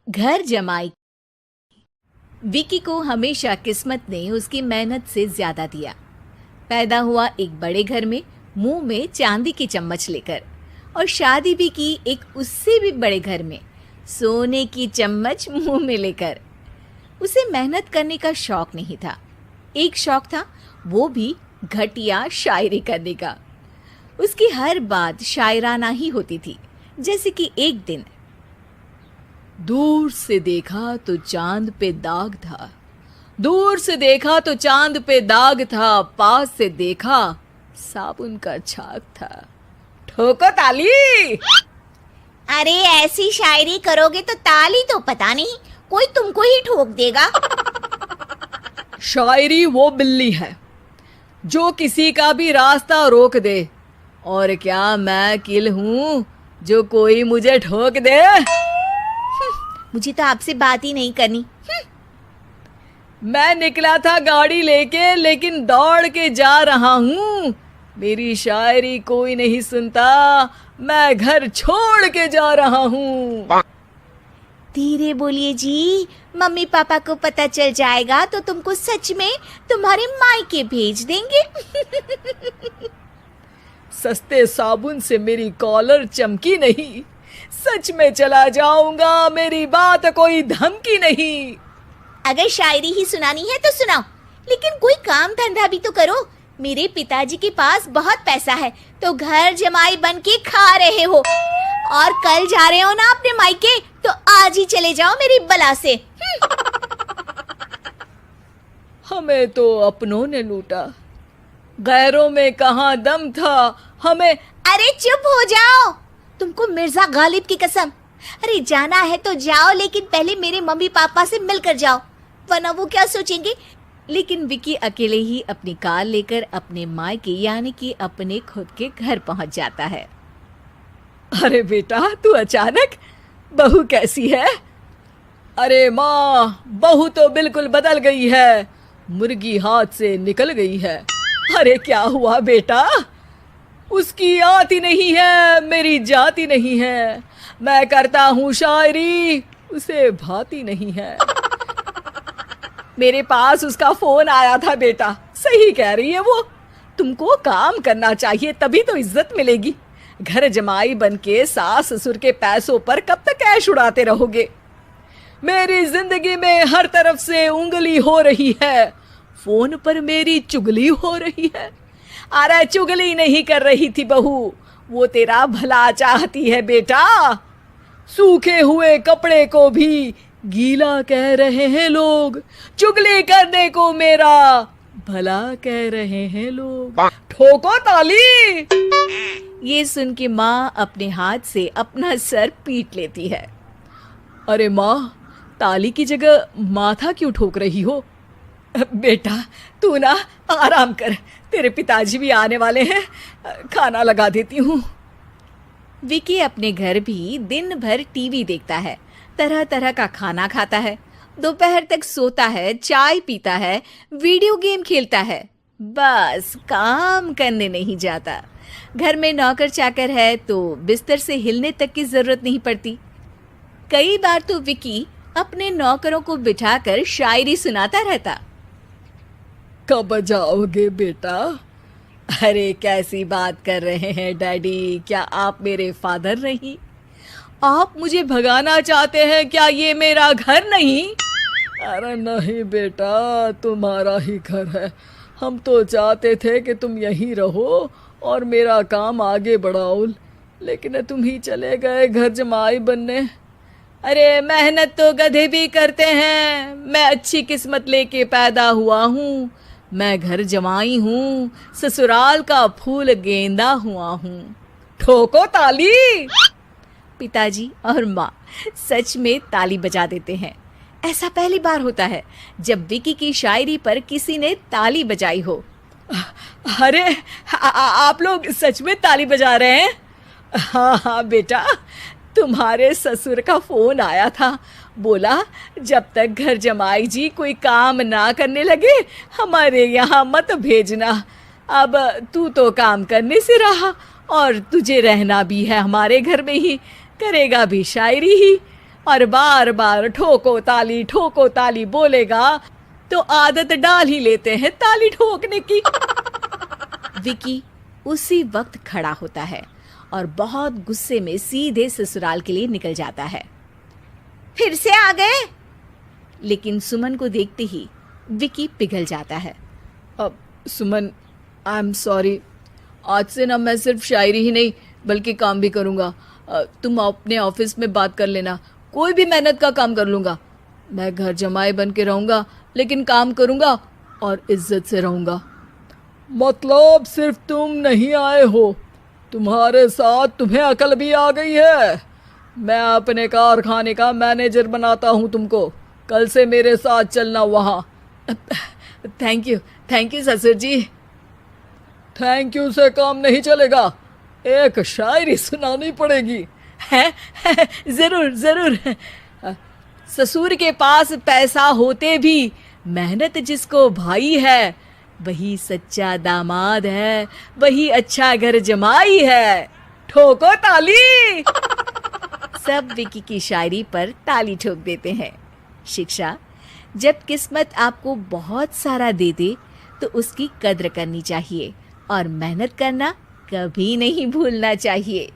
घर जमाई। विकी को हमेशा किस्मत ने उसकी मेहनत से ज्यादा दिया। पैदा हुआ एक बड़े घर में, मुंह में चांदी की चम्मच लेकर, और शादी भी की एक उससे भी बड़े घर में, सोने की चम्मच मुंह में लेकर। उसे मेहनत करने का शौक नहीं था। एक शौक था, वो भी घटिया शायरी करने का। उसकी हर बात शायराना ही होती थी। जैसे कि एक दिन, दूर से देखा तो चांद पे दाग था, दूर से देखा तो चांद पे दाग था, पास से देखा साबुन का छाग था। ठोको ताली। अरे ऐसी शायरी करोगे तो ताली तो पता नहीं कोई तुमको ही ठोक देगा। शायरी वो बिल्ली है जो किसी का भी रास्ता रोक दे, और क्या मैं किल हूं जो कोई मुझे ठोक दे। मुझे तो आपसे बात ही नहीं करनी। मैं निकला था गाड़ी लेके, लेकिन दौड़ के जा रहा हूँ। मेरी शायरी कोई नहीं सुनता, मैं घर छोड़ के जा रहा हूँ। धीरे बोलिए जी, मम्मी पापा को पता चल जाएगा तो तुमको सच में तुम्हारे मायके भेज देंगे। सस्ते साबुन से मेरी कॉलर चमकी नहीं, सच में चला जाऊंगा, मेरी बात कोई धमकी नहीं। अगर शायरी ही सुनानी है तो सुनाओ, लेकिन कोई काम धंधा भी तो करो। मेरे पिताजी के पास बहुत पैसा है तो घर जमाई बन के खा रहे हो, और कल जा रहे हो ना अपने मायके, तो आज ही चले जाओ मेरी बला से। हमें तो अपनों ने लूटा, गैरों में कहाँ दम था हमें। अरे चुप हो जाओ, तुमको मिर्जा गालिब की कसम। अरे जाना है तो जाओ, लेकिन पहले मेरे मम्मी पापा से मिलकर जाओ, वरना वो क्या सोचेंगे। लेकिन विकी अकेले ही अपनी कार लेकर अपने मायके यानी कि अपने खुद के घर पहुंच जाता है। अरे बेटा, तू अचानक, बहू कैसी है? अरे माँ, बहू तो बिल्कुल बदल गई है, मुर्गी हाथ से निकल गई है। अरे क्या हुआ बेटा? उसकी आती नहीं है, मेरी जाती नहीं है। मैं करता हूँ शायरी, उसे भाती नहीं है। मेरे पास उसका फोन आया था बेटा, सही कह रही है वो। तुमको काम करना चाहिए, तभी तो इज्जत मिलेगी। घर जमाई बनके सास ससुर के पैसों पर कब तक ऐश उड़ाते रहोगे? मेरी जिंदगी में हर तरफ से उंगली हो रही है, फोन पर मेरी चुगली हो रही है। अरे चुगली नहीं कर रही थी बहू, वो तेरा भला चाहती है बेटा। सूखे हुए कपड़े को भी गीला कह रहे हैं लोग, चुगली करने को मेरा भला कह रहे हैं लोग। ठोको ताली। ये सुन के माँ अपने हाथ से अपना सर पीट लेती है। अरे माँ, ताली की जगह माथा क्यों ठोक रही हो? बेटा तू ना आराम कर, तेरे पिताजी भी आने वाले हैं, खाना लगा देती हूँ। विकी अपने घर भी दिन भर टीवी देखता है, तरह तरह का खाना खाता है, दोपहर तक सोता है, चाय पीता है, वीडियो गेम खेलता है, बस काम करने नहीं जाता। घर में नौकर चाकर है तो बिस्तर से हिलने तक की जरूरत नहीं पड़ती। कई बार तो विकी अपने नौकरों को बिठाकर शायरी सुनाता रहता। कब जाओगे बेटा? अरे कैसी बात कर रहे हैं डैडी, क्या आप मेरे फादर नहीं? आप मुझे भगाना चाहते हैं क्या? ये मेरा घर नहीं। अरे नहीं बेटा, तुम्हारा ही घर है। हम तो चाहते थे कि तुम यहीं रहो और मेरा काम आगे बढ़ाओ, लेकिन तुम ही चले गए घर जमाई बनने। अरे मेहनत तो गधे भी करते हैं, मैं अच्छी किस्मत लेके पैदा हुआ हूँ, मैं घर जमाई हूँ, ससुराल का फूल गेंदा हुआ हूँ। ठोको ताली। पिताजी और माँ सच में ताली बजा देते हैं। ऐसा पहली बार होता है जब विकी की शायरी पर किसी ने ताली बजाई हो। अरे आप लोग सच में ताली बजा रहे हैं? हाँ हाँ बेटा, तुम्हारे ससुर का फोन आया था, बोला जब तक घर जमाई जी कोई काम ना करने लगे हमारे यहाँ मत भेजना। अब तू तो काम करने से रहा और तुझे रहना भी है हमारे घर में ही, करेगा भी शायरी ही। और बार बार ठोको ताली बोलेगा तो आदत डाल ही लेते हैं ताली ठोकने की। विकी उसी वक्त खड़ा होता है और बहुत गुस्से में सीधे ससुराल के लिए निकल जाता है। फिर से आ गए? लेकिन सुमन को देखते ही विकी पिघल जाता है। अब सुमन, आई एम सॉरी, आज से ना मैं सिर्फ शायरी ही नहीं बल्कि काम भी करूँगा। तुम अपने ऑफिस में बात कर लेना, कोई भी मेहनत का काम कर लूँगा। मैं घर जमाई बन के रहूँगा लेकिन काम करूँगा और इज्जत से रहूँगा। मतलब सिर्फ तुम नहीं आए हो, तुम्हारे साथ तुम्हें अकल भी आ गई है। मैं अपने कारखाने का मैनेजर बनाता हूँ तुमको, कल से मेरे साथ चलना वहाँ। थैंक यू ससुर जी। थैंक यू से काम नहीं चलेगा, एक शायरी सुनानी पड़ेगी। है जरूर। ससुर के पास पैसा होते भी मेहनत जिसको भाई है, वही सच्चा दामाद है, वही अच्छा घर जमाई है। ठोको ताली। सब विकी की शायरी पर ताली ठोक देते हैं। शिक्षा, जब किस्मत आपको बहुत सारा दे दे तो उसकी कद्र करनी चाहिए और मेहनत करना कभी नहीं भूलना चाहिए।